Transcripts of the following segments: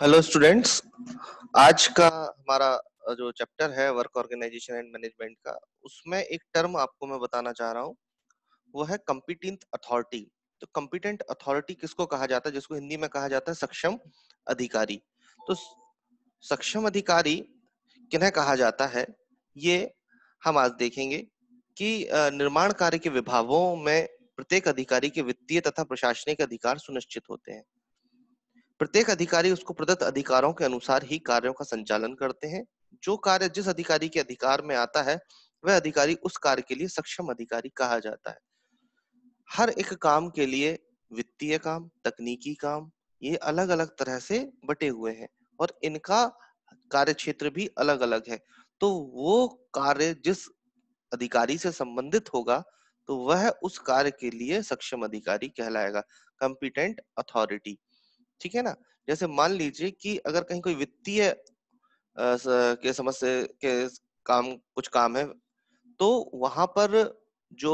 Hello students. आज का हमारा जो चैप्टर है वर्क ऑर्गेनाइजेशन एंड मैनेजमेंट का, उसमें एक टर्म आपको मैं बताना चाह रहा हूँ। वो है कॉम्पिटेंट अथॉरिटी। तो कॉम्पिटेंट अथॉरिटी किसको कहा जाता है, जिसको हिंदी में कहा जाता है सक्षम अधिकारी। तो सक्षम अधिकारी किन्हें कहा जाता है, ये हम आज देखेंगे कि निर्माण कार्य के विभागों में प्रत्येक अधिकारी के वित्तीय तथा प्रशासनिक अधिकार सुनिश्चित होते हैं। प्रत्येक अधिकारी उसको प्रदत्त अधिकारों के अनुसार ही कार्यों का संचालन करते हैं। जो कार्य जिस अधिकारी के अधिकार में आता है, वह अधिकारी उस कार्य के लिए सक्षम अधिकारी कहा जाता है। हर एक काम के लिए वित्तीय काम, तकनीकी काम, ये अलग अलग तरह से बटे हुए हैं और इनका कार्य क्षेत्र भी अलग अलग है। तो वो कार्य जिस अधिकारी से संबंधित होगा, तो वह उस कार्य के लिए सक्षम अधिकारी कहलाएगा, कॉम्पिटेंट अथॉरिटी। ठीक है ना। जैसे मान लीजिए कि अगर कहीं कोई वित्तीय के समस्या के काम कुछ काम है, तो वहां पर जो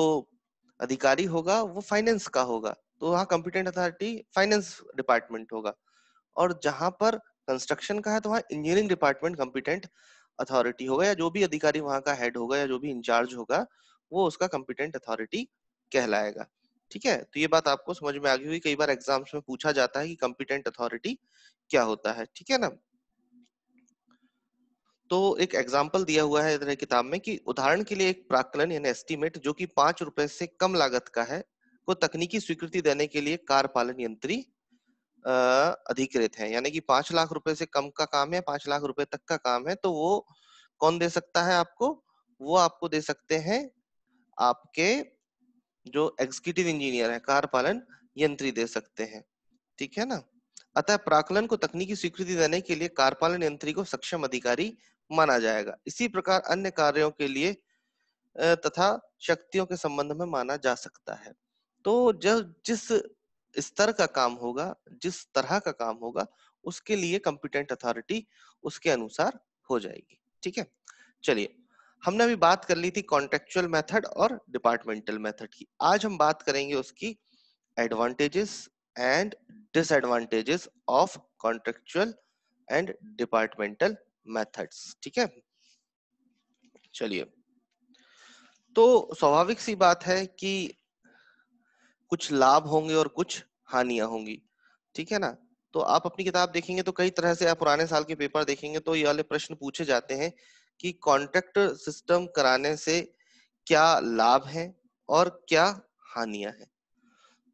अधिकारी होगा वो फाइनेंस का होगा, तो वहाँ कॉम्पिटेंट अथॉरिटी फाइनेंस डिपार्टमेंट होगा। और जहां पर कंस्ट्रक्शन का है, तो वहाँ इंजीनियरिंग डिपार्टमेंट कॉम्पिटेंट अथॉरिटी होगा, या जो भी अधिकारी वहां का हेड होगा या जो भी इंचार्ज होगा, वो उसका कॉम्पिटेंट अथॉरिटी कहलाएगा। ठीक है, तो ये बात आपको समझ में आ गई हुई। कई बार एग्जाम्स में पूछा जाता है कि कॉम्पिटेंट अथॉरिटी क्या होता है। ठीक है ना। तो एक एग्जाम्पल दिया हुआ है इधर किताब में कि उदाहरण के लिए एक प्राक्कलन यानी एस्टीमेट जो कि 5 रुपए से कम लागत का है, को तकनीकी स्वीकृति देने के लिए कार्यपालन यंत्री अ, अधिकृत है। यानी कि 5 लाख रुपए से कम का काम है, 5 लाख रुपए तक का काम है, तो वो कौन दे सकता है आपको? वो आपको दे सकते हैं आपके जो एग्जीक्यूटिव इंजीनियर है, कार्यपालन यंत्री दे सकते हैं। ठीक है ना। अतः प्राक्कलन को तकनीकी स्वीकृति देने के लिए कार्यपालन यंत्री को सक्षम अधिकारी माना जाएगा। इसी प्रकार अन्य कार्यों के लिए तथा शक्तियों के संबंध में माना जा सकता है। तो जब जिस स्तर का काम होगा, जिस तरह का काम होगा, उसके लिए कॉम्पिटेंट अथॉरिटी उसके अनुसार हो जाएगी। ठीक है। चलिए, हमने अभी बात कर ली थी कॉन्टेक्चुअल मेथड और डिपार्टमेंटल मेथड की। आज हम बात करेंगे उसकी advantages and disadvantages of contractual and departmental methods. ठीक है। चलिए, तो स्वाभाविक सी बात है कि कुछ लाभ होंगे और कुछ हानियां होंगी। ठीक है ना। तो आप अपनी किताब देखेंगे तो कई तरह से, आप पुराने साल के पेपर देखेंगे तो ये वाले प्रश्न पूछे जाते हैं कि कॉन्ट्रैक्ट सिस्टम कराने से क्या लाभ है और क्या हानियां हैं।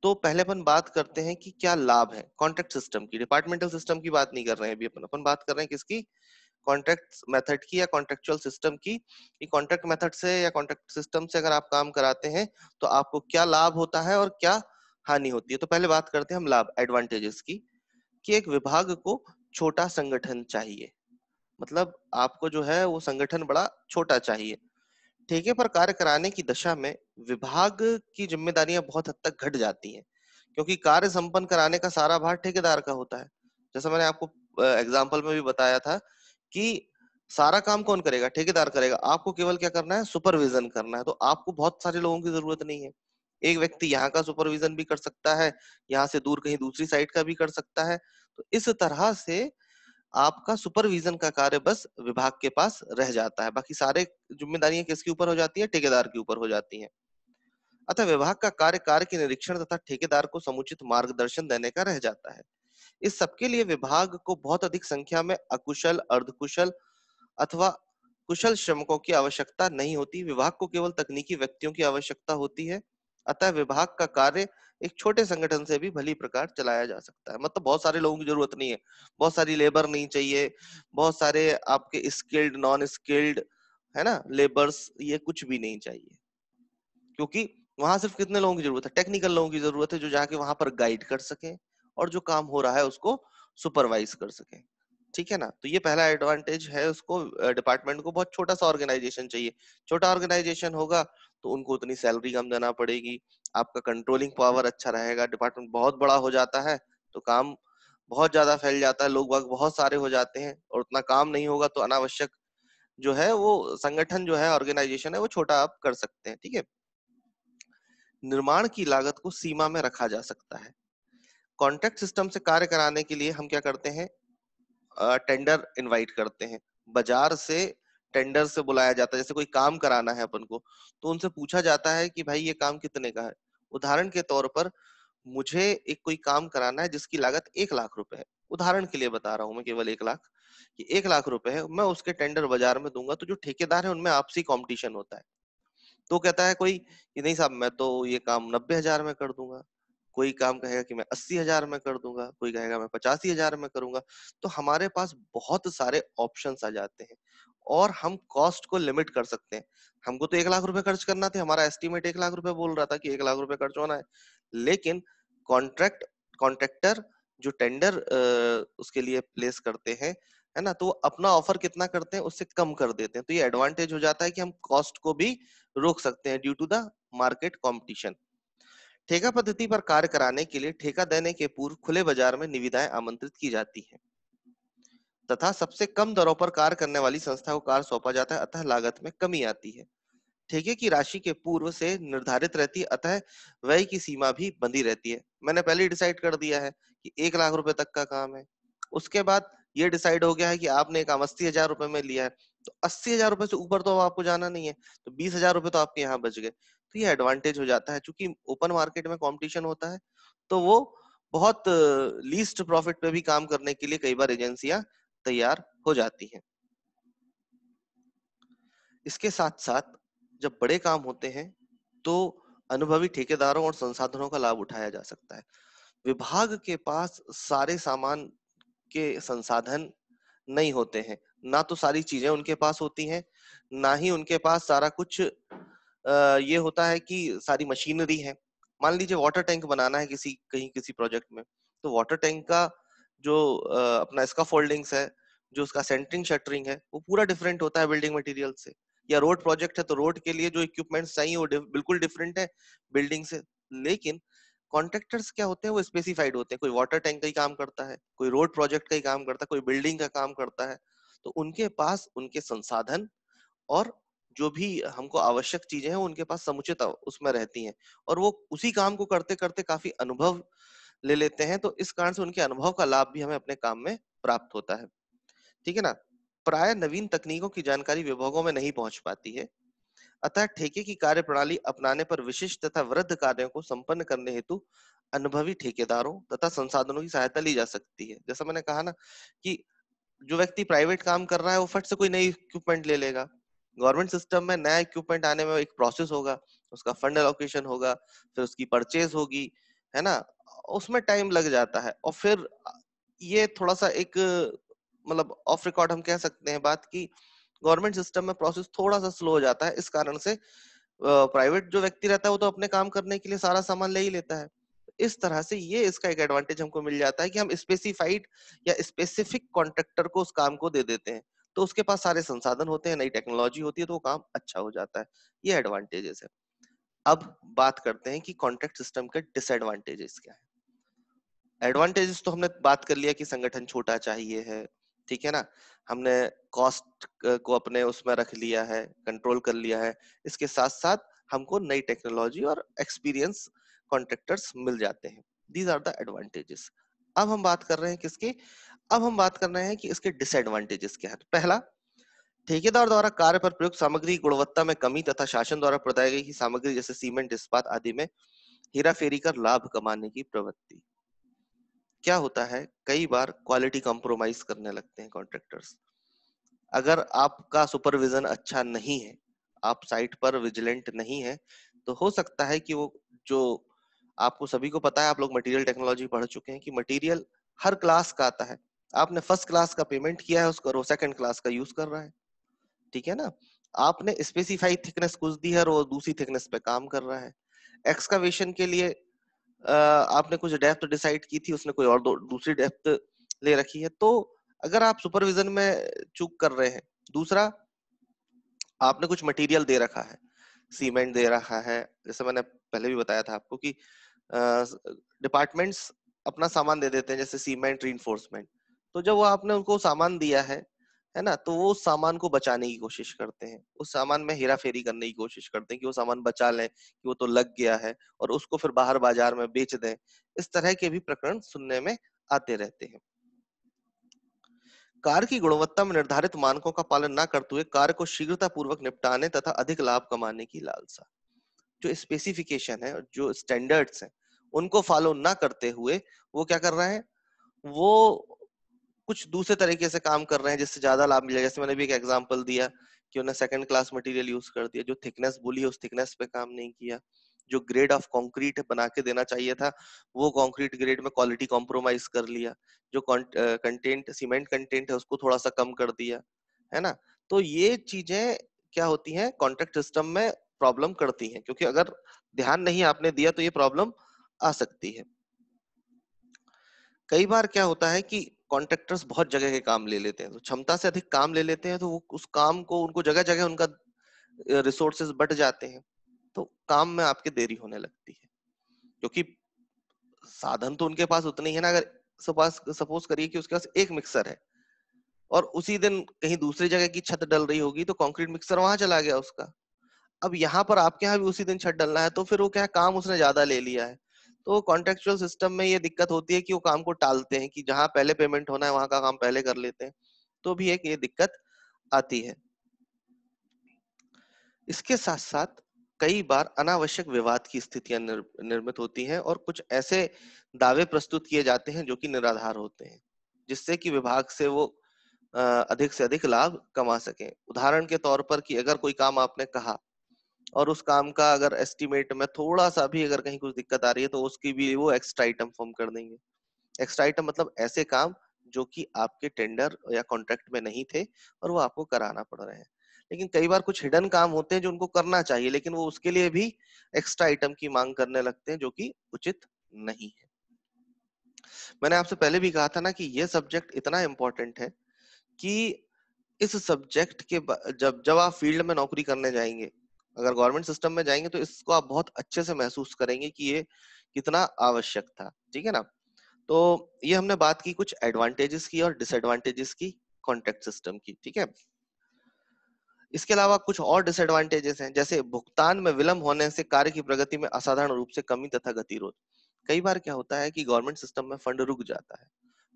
तो पहले अपन बात करते हैं कि क्या लाभ है कॉन्ट्रैक्ट सिस्टम की। डिपार्टमेंटल सिस्टम की बात नहीं कर रहे हैं अभी, अपन अपन बात कर रहे हैं किसकी? कॉन्ट्रैक्ट मेथड की या कॉन्ट्रेक्चुअल सिस्टम की। कि कॉन्ट्रैक्ट मेथड से या कॉन्ट्रैक्ट सिस्टम से अगर आप काम कराते हैं, तो आपको क्या लाभ होता है और क्या हानि होती है। तो पहले बात करते हैं हम लाभ, एडवांटेजेस की। कि एक विभाग को छोटा संगठन चाहिए, मतलब आपको जो है वो संगठन बड़ा छोटा चाहिए। ठेके पर कार्य कराने की दशा में विभाग की जिम्मेदारियां बहुत हद तक घट जाती हैं, क्योंकि कार्य संपन्न कराने का सारा भार ठेकेदार का होता है। जैसा मैंने आपको एग्जाम्पल में भी बताया था कि सारा काम कौन करेगा? ठेकेदार करेगा। आपको केवल क्या करना है? सुपरविजन करना है। तो आपको बहुत सारे लोगों की जरूरत नहीं है। एक व्यक्ति यहाँ का सुपरविजन भी कर सकता है, यहाँ से दूर कहीं दूसरी साइड का भी कर सकता है। तो इस तरह से आपका सुपरविजन का कार्य बस विभाग के पास रह जाता है, बाकी सारे जिम्मेदारियां किसके ऊपर हो जाती है? ठेकेदार के ऊपर हो जाती हैं। अतः विभाग का कार्य के निरीक्षण तथा ठेकेदार को समुचित मार्गदर्शन देने का रह जाता है। इस सबके लिए विभाग को बहुत अधिक संख्या में अकुशल, अर्धकुशल अथवा कुशल श्रमिकों की आवश्यकता नहीं होती। विभाग को केवल तकनीकी व्यक्तियों की आवश्यकता होती है। अतः विभाग का कार्य एक छोटे संगठन से भी भली प्रकार चलाया जा सकता है। मतलब बहुत सारे लोगों की जरूरत नहीं है, बहुत सारी लेबर नहीं चाहिए, बहुत सारे आपके स्किल्ड नॉन स्किल्ड, है ना, लेबर्स, ये कुछ भी नहीं चाहिए। क्योंकि वहां सिर्फ कितने लोगों की जरूरत है? टेक्निकल लोगों की जरूरत है, जो जाके वहां पर गाइड कर सके और जो काम हो रहा है उसको सुपरवाइज कर सके। ठीक है ना। तो ये पहला एडवांटेज है, उसको डिपार्टमेंट को बहुत छोटा सा ऑर्गेनाइजेशन चाहिए। छोटा ऑर्गेनाइजेशन होगा तो उनको उतनी सैलरी कम देना पड़ेगी, आपका कंट्रोलिंग पावर अच्छा रहेगा। डिपार्टमेंट बहुत बड़ा हो जाता है तो काम बहुत ज्यादा फैल जाता है, लोग बाग बहुत सारे हो जाते हैं और उतना काम नहीं होगा, तो अनावश्यक जो है वो संगठन जो है, ऑर्गेनाइजेशन है, वो छोटा आप कर सकते हैं। ठीक है। निर्माण की लागत को सीमा में रखा जा सकता है। कॉन्ट्रैक्ट सिस्टम से कार्य कराने के लिए हम क्या करते हैं? टेंडर इनवाइट करते हैं, बाजार से टेंडर से बुलाया जाता है। जैसे कोई काम कराना है अपन को, तो उनसे पूछा जाता है कि भाई ये काम कितने का है। उदाहरण के तौर पर मुझे एक कोई काम कराना है जिसकी लागत 1 लाख रुपए है, उदाहरण के लिए बता रहा हूँ मैं, केवल 1 लाख, कि 1 लाख रुपए है, मैं उसके टेंडर बाजार में दूंगा, तो जो ठेकेदार है उनमें आपसी कंपटीशन होता है। तो कहता है कोई कि नहीं साहब मैं तो ये काम 90,000 में कर दूंगा, कोई काम कहेगा कि मैं 80,000 में कर दूंगा, कोई कहेगा मैं 85,000 में करूंगा। तो हमारे पास बहुत सारे ऑप्शंस आ जाते हैं और हम कॉस्ट को लिमिट कर सकते हैं। हमको तो 1 लाख रुपए खर्च करना थे, हमारा एस्टिमेट 1 लाख रुपए बोल रहा था कि 1 लाख रुपए खर्च होना है, लेकिन कॉन्ट्रैक्ट कॉन्ट्रैक्टर जो टेंडर उसके लिए प्लेस करते हैं, है ना, तो वो अपना ऑफर कितना करते हैं उससे कम कर देते हैं। तो ये एडवांटेज हो जाता है कि हम कॉस्ट को भी रोक सकते हैं due to the market competition. ठेका पद्धति पर कार्य कराने के लिए ठेका देने के पूर्व खुले बाजार में निविदाएं आमंत्रित की जाती हैं तथा सबसे कम दरों पर कार्य करने वाली संस्था को कार्य सौंपा जाता है, अतः लागत में कमी आती है। ठेके की राशि के पूर्व से निर्धारित रहती है, अतः व्यय की सीमा भी बंधी रहती है। मैंने पहले ही डिसाइड कर दिया है कि 1 लाख रुपए तक का काम है, उसके बाद ये डिसाइड हो गया है कि आपने एक काम 80,000 रुपए में लिया है, तो 80,000 रुपए से ऊपर तो अब आपको जाना नहीं है, तो 20,000 रुपए तो आपके यहाँ बच गए। तो ये एडवांटेज हो जाता है, चूंकि ओपन मार्केट में कंपटीशन होता है, तो वो बहुत लीस्ट प्रॉफिट पे भी काम करने के लिए कई बार एजेंसियां तैयार हो जाती हैं। इसके साथ साथ जब बड़े काम होते हैं तो अनुभवी ठेकेदारों और संसाधनों का लाभ उठाया जा सकता है। विभाग के पास सारे सामान के संसाधन नहीं होते हैं, ना तो सारी चीजें उनके पास होती हैं, ना ही उनके पास सारा कुछ ये होता है कि सारी मशीनरी है। मान लीजिए वाटर टैंक बनाना है किसी प्रोजेक्ट में, तो वाटर टैंक का जो अपना इसका फोल्डिंग्स है, जो उसका सेंटरिंग शटरिंग है, वो पूरा डिफरेंट होता है बिल्डिंग मटेरियल से। या रोड प्रोजेक्ट है तो रोड के लिए जो इक्विपमेंट्स चाहिए वो बिल्कुल डिफरेंट है बिल्डिंग से। लेकिन कॉन्ट्रैक्टर्स क्या होते हैं, वो स्पेसिफाइड होते हैं, कोई वाटर टैंक का ही काम करता है, कोई रोड प्रोजेक्ट का ही काम करता है, कोई बिल्डिंग का काम करता है। तो उनके पास उनके संसाधन और जो भी हमको आवश्यक चीजें हैं उनके पास समुचित उसमें रहती हैं, और वो उसी काम को करते करते काफी अनुभव ले लेते हैं, तो इस कारण से उनके अनुभव का लाभ भी हमें अपने काम में प्राप्त होता है। ठीक है ना। प्राय नवीन तकनीकों की जानकारी विभागों में नहीं पहुंच पाती है, अतः ठेके की कार्य प्रणाली अपनाने पर विशिष्ट तथा वृद्ध कार्यों को संपन्न करने हेतु अनुभवी ठेकेदारों तथा संसाधनों की सहायता ली जा सकती है। जैसा मैंने कहा ना कि जो व्यक्ति प्राइवेट काम कर रहा है वो फट से कोई नई इक्विपमेंट ले लेगा। गवर्नमेंट सिस्टम में नया इक्विपमेंट आने में एक प्रोसेस होगा, उसका फंड एलोकेशन होगा, फिर उसकी परचेज होगी, है ना, उसमें टाइम लग जाता है। और फिर ये थोड़ा सा एक मतलब ऑफ रिकॉर्ड हम कह सकते हैं बात की, गवर्नमेंट सिस्टम में प्रोसेस थोड़ा सा स्लो हो जाता है, इस कारण से प्राइवेट जो व्यक्ति रहता है वो तो अपने काम करने के लिए सारा सामान ले ही लेता है। इस तरह से ये इसका एक एडवांटेज हमको मिल जाता है कि हम स्पेसिफाइड या स्पेसिफिक कॉन्ट्रैक्टर को उस काम को दे देते हैं, तो उसके पास सारे संसाधन होते हैं, नई टेक्नोलॉजी होती है, तो वो काम अच्छा हो जाता है। ये एडवांटेजेस है। अब बात करते हैं कि कॉन्ट्रैक्ट सिस्टम के डिसएडवांटेजेस क्या है। एडवांटेजेस तो हमने बात कर लिया कि संगठन छोटा चाहिए है, ठीक है ना, हमने कॉस्ट को अपने उसमें रख लिया है, कंट्रोल कर लिया है। इसके साथ साथ हमको नई टेक्नोलॉजी और एक्सपीरियंस कॉन्ट्रैक्टर्स मिल जाते हैं। These are the advantages. अब हम बात कर रहे हैं किसके, अब हम बात कर रहे हैं कि इसके डिसएडवांटेजेस क्या है। तो पहला, ठेकेदार द्वारा कार्य पर प्रयुक्त सामग्री की गुणवत्ता में कमी तथा शासन द्वारा प्रदाय गई सामग्री जैसे सीमेंट इस्पात आदि में हेराफेरी कर लाभ कमाने की प्रवृत्ति। क्या होता है, कई बार क्वालिटी कॉम्प्रोमाइज करने लगते हैं कॉन्ट्रैक्टर्स। अगर आपका सुपरविजन अच्छा नहीं है, आप साइट पर विजिलेंट नहीं है, तो हो सकता है कि वो जो आपको सभी को पता है, आप लोग मटेरियल टेक्नोलॉजी पढ़ चुके हैं कि मटेरियल हर क्लास का आता है। आपने फर्स्ट क्लास का पेमेंट किया है उसको, और वो सेकंड क्लास का यूज कर रहा है, ठीक है ना। आपने स्पेसिफाइड थिकनेस कुछ दी है और वो दूसरी थिकनेस पे काम कर रहा है। एक्सकवेशन के लिए आपने कुछ डेप्थ डिसाइड की थी, उसने कोई और दूसरी डेप्थ ले रखी है। तो अगर आप सुपरविजन में चूक कर रहे हैं, दूसरा आपने कुछ मटेरियल दे रखा है, सीमेंट दे रखा है, जैसे मैंने पहले भी बताया था आपको कि डिपार्टमेंट्स अपना सामान दे देते हैं, जैसे सीमेंट रीइंफोर्समेंट। तो जब वो आपने उनको सामान दिया है ना, तो वो उस सामान को बचाने की कोशिश करते हैं, उस सामान में हेरा फेरी करने की कोशिश करते हैं कि वो सामान बचा लें, कि वो तो लग गया है, और उसको फिर बाहर बाजार में बेच दें। इस तरह के भी प्रकरण सुनने में आते रहते हैं। कार्य की गुणवत्ता में निर्धारित मानकों का पालन न करते हुए कार्य को शीघ्रता पूर्वक निपटाने तथा अधिक लाभ कमाने की लालसा। जो स्पेसिफिकेशन है, जो स्टैंडर्ड्स हैं, उनको फॉलो ना करते हुए वो क्या कर रहे हैं, वो कुछ दूसरे तरीके से काम कर रहे हैं जिससे ज्यादा लाभ मिलेगा। जैसे मैंने भी एक एग्जांपल दिया कि उन्होंने सेकंड क्लास मटेरियल यूज कर दिया, जो थिकनेस बोली है उस थिकनेस पे काम नहीं किया, जो ग्रेड ऑफ कंक्रीट बना के देना चाहिए था वो कंक्रीट ग्रेड में क्वालिटी कॉम्प्रोमाइज कर लिया, जो कंटेंट सीमेंट कंटेंट है उसको थोड़ा सा कम कर दिया, है ना। तो ये चीजें क्या होती हैं, कॉन्ट्रैक्ट सिस्टम में प्रॉब्लम करती हैं, क्योंकि अगर ध्यान नहीं आपने दिया तो ये प्रॉब्लम आ सकती है। कई बार क्या होता है कि कॉन्ट्रैक्टर्स बहुत जगह के काम ले लेते हैं, तो क्षमता से अधिक काम ले लेते हैं, तो वो उस काम को उनको जगह जगह उनका रिसोर्सेज बट जाते हैं, तो काम में आपके देरी होने लगती है, क्योंकि साधन तो उनके पास उतने ही है ना। अगर सपोज करिए कि उसके पास एक मिक्सर है और उसी दिन कहीं दूसरी जगह की छत डल रही होगी, तो कंक्रीट मिक्सर वहां चला गया उसका। अब यहाँ पर आपके यहाँ भी उसी दिन छत डलना है, तो फिर वो क्या काम उसने ज्यादा ले लिया है। तो कॉन्ट्रेक्चुअल सिस्टम में ये दिक्कत होती है कि वो काम को टालते हैं, कि जहां पहले पेमेंट होना है वहां का काम पहले कर लेते हैं, तो भी एक ये दिक्कत आती है। इसके साथ साथ कई बार अनावश्यक विवाद की स्थितियां निर्मित होती हैं और कुछ ऐसे दावे प्रस्तुत किए जाते हैं जो कि निराधार होते हैं, जिससे कि विभाग से वो अधिक से अधिक लाभ कमा सकें। उदाहरण के तौर पर कि अगर कोई काम आपने कहा और उस काम का अगर एस्टिमेट में थोड़ा सा भी अगर कहीं कुछ दिक्कत आ रही है, तो उसकी भी वो एक्स्ट्रा आइटम फॉर्म कर देंगे। एक्स्ट्रा आइटम मतलब ऐसे काम जो कि आपके टेंडर या कॉन्ट्रैक्ट में नहीं थे और वो आपको कराना पड़ रहे हैं। लेकिन कई बार कुछ हिडन काम होते हैं जो उनको करना चाहिए, लेकिन वो उसके लिए भी एक्स्ट्रा आइटम की मांग करने लगते हैं, जो कि उचित नहीं है। मैंने आपसे पहले भी कहा था ना कि ये सब्जेक्ट इतना इम्पोर्टेंट है कि इस सब्जेक्ट के जब जब आप फील्ड में नौकरी करने जाएंगे, अगर गवर्नमेंट सिस्टम में जाएंगे, तो इसको आप बहुत अच्छे से महसूस करेंगे कि ये कितना आवश्यक था। ठीक है ना। तो ये हमने बात की कुछ एडवांटेजेस की और डिसएडवांटेजेस की कॉन्ट्रैक्ट सिस्टम की। ठीक है। इसके अलावा कुछ और डिसएडवांटेजेस हैं, जैसे भुगतान में विलंब होने से कार्य की प्रगति में असाधारण रूप से कमी तथा गतिरोध। कई बार क्या होता है कि गवर्नमेंट सिस्टम में फंड रुक जाता है,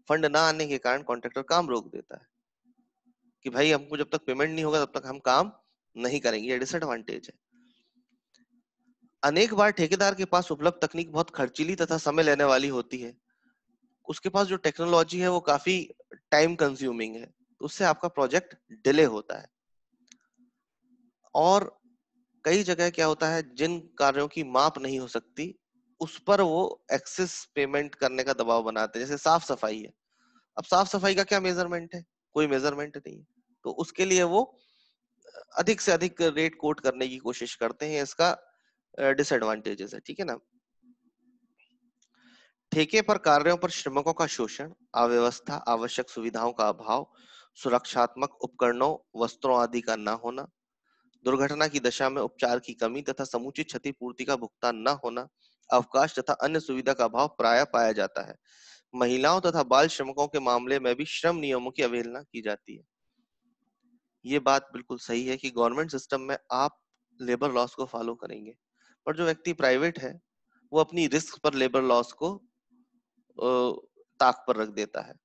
फंड ना आने के कारण कॉन्ट्रैक्टर काम रोक देता है कि भाई हमको जब तक पेमेंट नहीं होगा तब तक हम काम नहीं करेंगे। ये डिसएडवांटेज है। अनेक बार ठेकेदार के पास उपलब्ध तकनीक बहुत खर्चीली तथा समय लेने वाली होती है, उसके पास जो टेक्नोलॉजी है वो काफी टाइम कंज्यूमिंग है, तो उससे आपका प्रोजेक्ट डिले होता है। और कई जगह क्या होता है, जिन कार्यों की माप नहीं हो सकती उस पर वो एक्सेस पेमेंट करने का दबाव बनाते हैं। जैसे साफ सफाई है, अब साफ सफाई का क्या मेजरमेंट है, कोई मेजरमेंट नहीं है, तो उसके लिए वो अधिक से अधिक रेट कोट करने की कोशिश करते हैं। इसका डिसएडवांटेजेस है। ठीक है ना। ठेके पर कार्यों पर श्रमिकों का शोषण, अव्यवस्था, आवश्यक सुविधाओं का अभाव, सुरक्षात्मक उपकरणों वस्त्रों आदि का न होना, दुर्घटना की दशा में उपचार की कमी तथा समुचित क्षतिपूर्ति का भुगतान न होना, अवकाश तथा अन्य सुविधा का अभाव प्राय पाया जाता है। महिलाओं तथा बाल श्रमिकों के मामले में भी श्रम नियमों की अवहेलना की जाती है। ये बात बिल्कुल सही है कि गवर्नमेंट सिस्टम में आप लेबर लॉस को फॉलो करेंगे, पर जो व्यक्ति प्राइवेट है वो अपनी रिस्क पर लेबर लॉस को ताक पर रख देता है।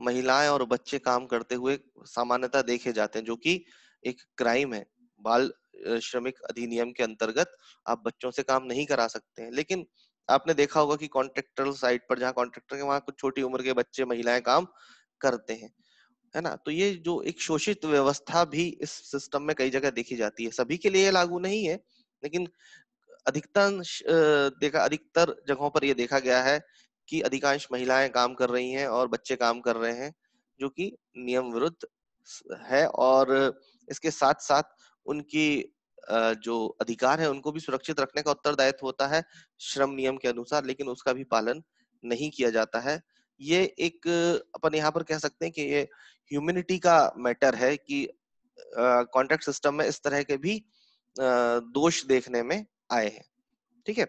महिलाएं और बच्चे काम करते हुए सामान्यतः देखे जाते हैं, जो कि एक क्राइम है। बाल श्रमिक अधिनियम के अंतर्गत आप बच्चों से काम नहीं करा सकते हैं, लेकिन आपने देखा होगा कि कॉन्ट्रैक्टर साइट पर जहाँ कॉन्ट्रैक्टर के वहां कुछ छोटी उम्र के बच्चे महिलाएं काम करते हैं, है ना। तो ये जो एक शोषित व्यवस्था भी इस सिस्टम में कई जगह देखी जाती है। सभी के लिए लागू नहीं है, लेकिन अधिकतर जगहों पर यह देखा गया है कि अधिकांश महिलाएं काम कर रही हैं और बच्चे काम कर रहे हैं, जो कि नियम विरुद्ध है। और इसके साथ साथ उनकी जो अधिकार है उनको भी सुरक्षित रखने का उत्तरदायित्व होता है श्रम नियम के अनुसार, लेकिन उसका भी पालन नहीं किया जाता है। ये एक अपन यहाँ पर कह सकते हैं कि ये ह्यूमैनिटी का मैटर है कि कॉन्ट्रैक्ट सिस्टम में इस तरह के भी दोष देखने में आए हैं। ठीक है।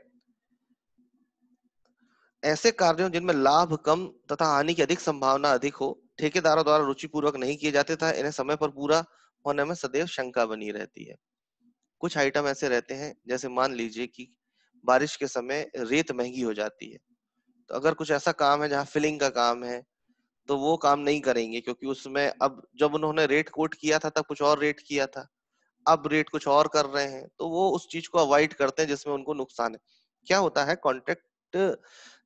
ऐसे कार्यों जिनमें लाभ कम तथा हानि की अधिक संभावना अधिक हो, ठेकेदारों द्वारा रुचिपूर्वक नहीं किए जाते था, इन्हें समय पर पूरा होने में सदैव शंका बनी रहती है। कुछ आइटम ऐसे रहते हैं, जैसे मान लीजिए कि बारिश के समय रेत महंगी हो जाती है, तो अगर कुछ ऐसा काम है जहाँ फिलिंग का काम है, तो वो काम नहीं करेंगे, क्योंकि उसमें अब जब उन्होंने रेट कोट किया था तब कुछ और रेट किया था, अब रेट कुछ और कर रहे हैं, तो वो उस चीज को अवॉइड करते हैं जिसमें उनको नुकसान है। क्या होता है कॉन्ट्रैक्ट,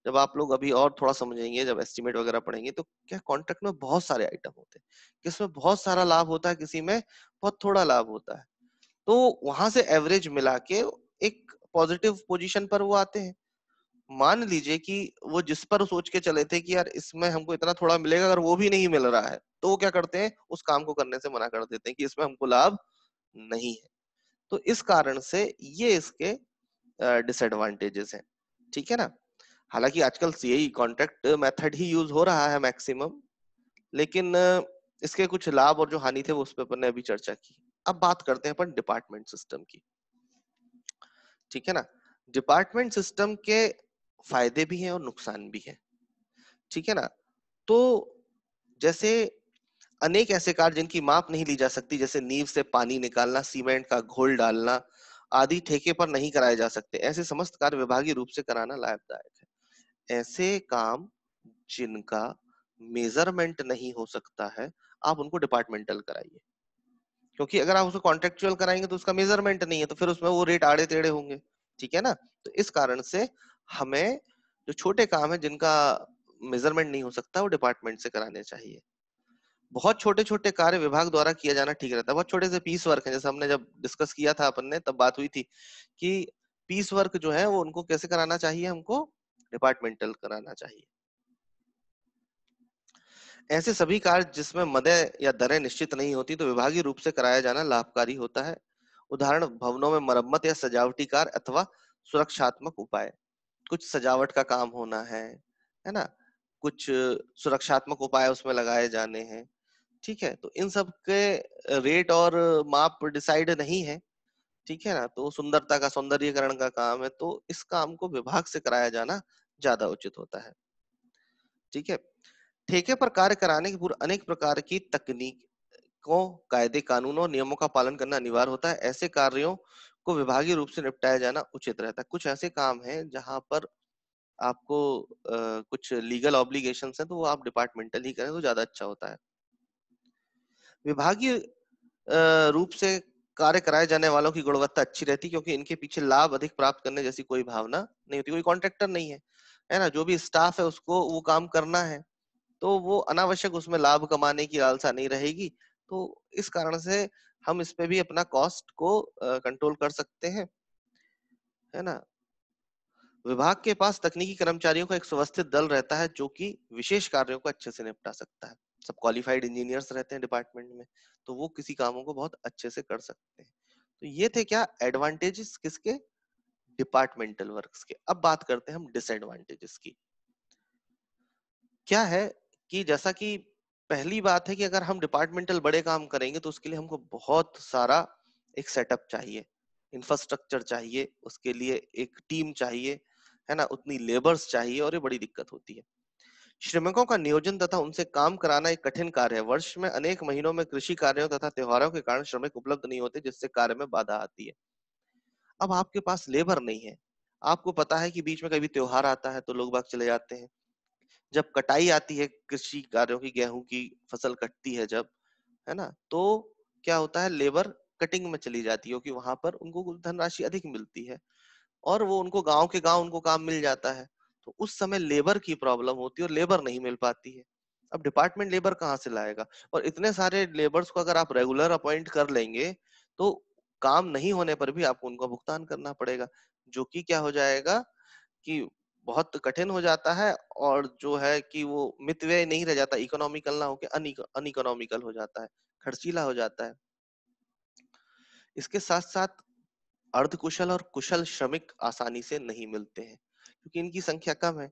जब आप लोग अभी और थोड़ा समझेंगे, जब एस्टिमेट वगैरह पढ़ेंगे, तो क्या कॉन्ट्रैक्ट में बहुत सारे आइटम होते हैं, किसमें बहुत सारा लाभ होता है, किसी में बहुत थोड़ा लाभ होता है, तो वहां से एवरेज मिला के एक पॉजिटिव पोजीशन पर वो आते हैं। मान लीजिए कि वो जिस पर सोच के चले थे कि यार इसमें हमको इतना थोड़ा मिलेगा, अगर वो भी नहीं मिल रहा है, तो वो क्या करते हैं, उस काम को करने से मना कर देते हैं कि इसमें हमको लाभ नहीं है। तो इस कारण से ये इसके डिसएडवांटेजेस हैं, ठीक है ना। हालांकि आजकल सीआई कॉन्ट्रैक्ट मेथड ही यूज हो रहा है मैक्सिमम, लेकिन इसके कुछ लाभ और जो हानि थे वो उस पर अपन ने अभी चर्चा की। अब बात करते हैं अपन डिपार्टमेंट सिस्टम की, ठीक है ना। डिपार्टमेंट सिस्टम के फायदे भी हैं और नुकसान भी हैं, ठीक है ना। तो जैसे अनेक ऐसे कार्य जिनकी माप नहीं ली जा सकती, जैसे नींव से पानी निकालना, सीमेंट का घोल डालना आदि ठेके पर नहीं कराए जा सकते। ऐसे समस्त कार्य विभागीय रूप से कराना लाभदायक है। ऐसे काम जिनका मेजरमेंट नहीं हो सकता है, आप उनको डिपार्टमेंटल कराइए, क्योंकि अगर आप उसको कॉन्ट्रेक्चुअल कराएंगे तो उसका मेजरमेंट नहीं है, तो फिर उसमें वो रेट आड़े टेढ़े होंगे, ठीक है ना। तो इस कारण से हमें जो छोटे काम है जिनका मेजरमेंट नहीं हो सकता, वो डिपार्टमेंट से कराने चाहिए। बहुत छोटे छोटे कार्य विभाग द्वारा किया जाना ठीक रहता है। बहुत छोटे से पीस वर्क है, जैसे हमने जब डिस्कस किया था अपन ने, तब बात हुई थी कि पीस वर्क जो है वो उनको कैसे कराना चाहिए, हमको डिपार्टमेंटल कराना चाहिए। ऐसे सभी कार्य जिसमें मदें या दरें निश्चित नहीं होती, तो विभागीय रूप से कराया जाना लाभकारी होता है। उदाहरण, भवनों में मरम्मत या सजावटी कार्य अथवा सुरक्षात्मक उपाय। कुछ सजावट का काम होना है ना, कुछ सुरक्षात्मक उपाय उसमें लगाए जाने हैं, ठीक है। तो इन सब के रेट और माप डिसाइड नहीं है, ठीक है ना। तो सुंदरता का, सौंदर्यीकरण का काम है, तो इस काम को विभाग से कराया जाना ज्यादा उचित होता है, ठीक है। ठेके पर कार्य कराने की पूर्व अनेक प्रकार की तकनीकों, कायदे, कानूनों और नियमों का पालन करना अनिवार्य होता है। ऐसे कार्यों को विभागीय रूप से निपटाया जाना उचित रहता है। कुछ ऐसे काम हैं जहां पर आपको कुछ लीगल ऑब्लिगेशंस हैं, तो वो आप डिपार्टमेंटल ही करें तो ज्यादा अच्छा होता है। विभागीय रूप से कार्य कराए जाने वालों की गुणवत्ता अच्छी रहती, क्योंकि इनके पीछे लाभ अधिक प्राप्त करने जैसी कोई भावना नहीं होती। कोई कॉन्ट्रैक्टर नहीं है ना, जो भी स्टाफ है उसको वो काम करना है, तो वो अनावश्यक उसमें लाभ कमाने की लालसा नहीं रहेगी। तो इस कारण से हम इस पे भी अपना कॉस्ट को कंट्रोल कर सकते हैं, है ना। विभाग के पास तकनीकी कर्मचारियों का एक व्यवस्थित दल रहता है, जो कि विशेष कार्यों को अच्छे से निपटा सकता है। सब क्वालिफाइड इंजीनियर्स रहते हैं डिपार्टमेंट में, तो वो किसी कामों को बहुत अच्छे से कर सकते हैं। तो ये थे क्या एडवांटेजेस किसके, डिपार्टमेंटल वर्क्स के। अब बात करते हैं हम डिसएडवांटेजेस की। क्या है कि जैसा कि पहली बात है कि अगर हम डिपार्टमेंटल बड़े काम करेंगे तो उसके लिए हमको बहुत सारा एक सेटअप चाहिए, इंफ्रास्ट्रक्चर चाहिए, उसके लिए एक टीम चाहिए, है ना, उतनी लेबर्स चाहिए, और ये बड़ी दिक्कत होती है। श्रमिकों का नियोजन तथा उनसे काम कराना एक कठिन कार्य है। वर्ष में अनेक महीनों में कृषि कार्यों तथा त्योहारों के कारण श्रमिक उपलब्ध नहीं होते, जिससे कार्य में बाधा आती है। अब आपके पास लेबर नहीं है, आपको पता है कि बीच में कभी त्योहार आता है तो लोग बाग चले जाते हैं, जब कटाई आती है कृषि कार्यों की, गेहूं की फसल कटती है जब, है ना, तो क्या होता है, लेबर कटिंग में चली जाती है, क्योंकि वहां पर उनको कुछ धनराशि अधिक मिलती है, और वो उनको गांव के गांव उनको काम मिल जाता है। तो उस समय लेबर की प्रॉब्लम होती है और लेबर नहीं मिल पाती है। अब डिपार्टमेंट लेबर कहाँ से लाएगा, और इतने सारे लेबर्स को अगर आप रेगुलर अपॉइंट कर लेंगे, तो काम नहीं होने पर भी आपको उनका भुगतान करना पड़ेगा, जो कि क्या हो जाएगा कि बहुत कठिन हो जाता है, और जो है कि वो मितव्यय नहीं रह जाता, इकोनॉमिकल ना होके अनइकोनॉमिकल हो जाता है, खर्चीला हो जाता है। इसके साथ साथ अर्धकुशल और कुशल श्रमिक आसानी से नहीं मिलते हैं, क्योंकि इनकी संख्या कम है।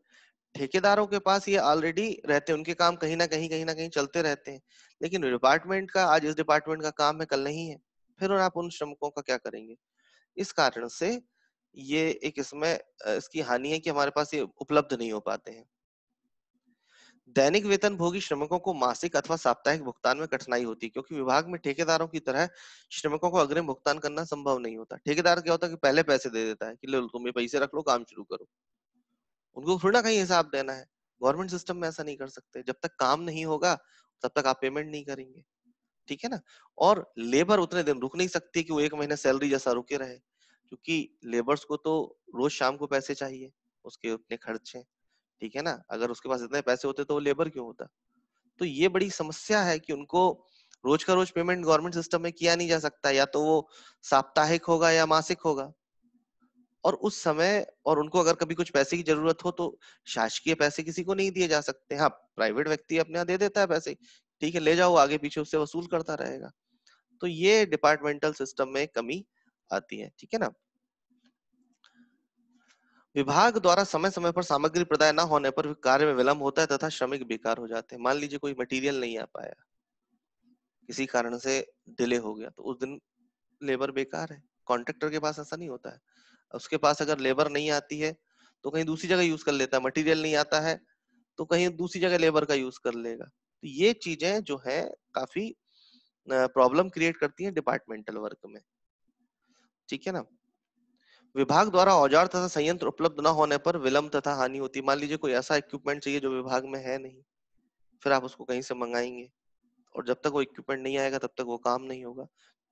ठेकेदारों के पास ये ऑलरेडी रहते हैं, उनके काम कहीं ना कहीं चलते रहते हैं। लेकिन डिपार्टमेंट का, आज इस डिपार्टमेंट का काम है, कल नहीं है, फिर और आप उन श्रमिकों का क्या करेंगे। इस कारण से ये एक इसमें इसकी हानि है कि हमारे पास ये उपलब्ध नहीं हो पाते हैं। दैनिक वेतन भोगी श्रमिकों को मासिक अथवा साप्ताहिक भुगतान में कठिनाई होती है, क्योंकि विभाग में ठेकेदारों की तरह श्रमिकों को अग्रिम भुगतान करना संभव नहीं होता। ठेकेदार क्या होता है कि पहले पैसे दे देता है कि लो तुम ये पैसे रख लो, काम शुरू करो, उनको थोड़ा ना कहीं हिसाब देना है। गवर्नमेंट सिस्टम में ऐसा नहीं कर सकते, जब तक काम नहीं होगा तब तक आप पेमेंट नहीं करेंगे, ठीक है ना। और लेबर उतने दिन रुक नहीं सकती कि वो एक महीने सैलरी जैसा रुके रहे, क्योंकि लेबर्स को तो रोज शाम को पैसे चाहिए, उसके उतने खर्चे, ठीक है ना। अगर उसके पास इतने पैसे होते तो वो लेबर क्यों होता। तो ये बड़ी समस्या है कि उनको रोज का रोज पेमेंट गवर्नमेंट सिस्टम में किया नहीं जा सकता, या तो वो साप्ताहिक होगा या मासिक होगा। और उस समय और उनको अगर कभी कुछ पैसे की जरूरत हो तो शासकीय पैसे किसी को नहीं दिए जा सकते। हाँ, प्राइवेट व्यक्ति अपने यहाँ दे देता है पैसे, ठीक है, ले जाओ, आगे पीछे उससे वसूल करता रहेगा। तो ये डिपार्टमेंटल सिस्टम में कमी आती है, ठीक है ना। विभाग द्वारा समय समय पर सामग्री प्रदान न होने पर कार्य में विलंब होता है तथा श्रमिक बेकार हो जाते हैं। मान लीजिए कोई मटेरियल नहीं आ पाया, किसी कारण से डिले हो गया, तो उस दिन लेबर बेकार है। कॉन्ट्रैक्टर के पास ऐसा नहीं होता है, उसके पास अगर लेबर नहीं आती है तो कहीं दूसरी जगह यूज कर लेता है, मटेरियल नहीं आता है तो कहीं दूसरी जगह लेबर का यूज कर लेगा। तो ये चीजें जो है काफी प्रॉब्लम क्रिएट करती हैं डिपार्टमेंटल वर्क में, ठीक है ना। विभाग द्वारा औजार तथा संयंत्र उपलब्ध न होने पर विलंब तथा हानि होती है। मान लीजिए कोई ऐसा इक्विपमेंट चाहिए जो विभाग में है नहीं, फिर आप उसको कहीं से मंगाएंगे, और जब तक वो इक्विपमेंट नहीं आएगा तब तक वो काम नहीं होगा।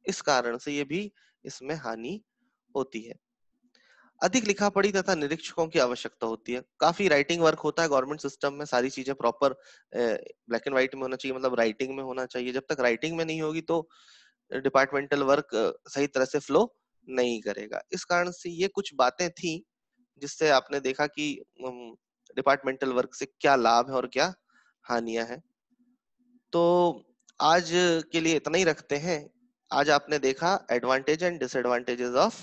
इस कारण से ये भी इसमें हानि होती है। अधिक लिखा पढ़ी तथा निरीक्षकों की आवश्यकता होती है। काफी राइटिंग वर्क होता है गवर्नमेंट सिस्टम में, सारी चीजें प्रॉपर ब्लैक एंड व्हाइट में होना चाहिए, मतलब राइटिंग में होना चाहिए। जब तक राइटिंग में नहीं होगी तो डिपार्टमेंटल वर्क सही तरह से फ्लो नहीं करेगा। इस कारण से ये कुछ बातें थी जिससे आपने देखा कि डिपार्टमेंटल वर्क से क्या लाभ है और क्या हानियां हैं। तो आज के लिए इतना ही रखते हैं। आज आपने देखा advantage and disadvantages of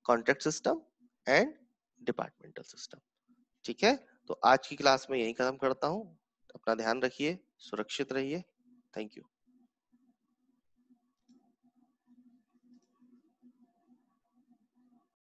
contract system and departmental system, ठीक है। तो आज की क्लास में यही खत्म करता हूँ। अपना ध्यान रखिए, सुरक्षित रहिए। Thank you.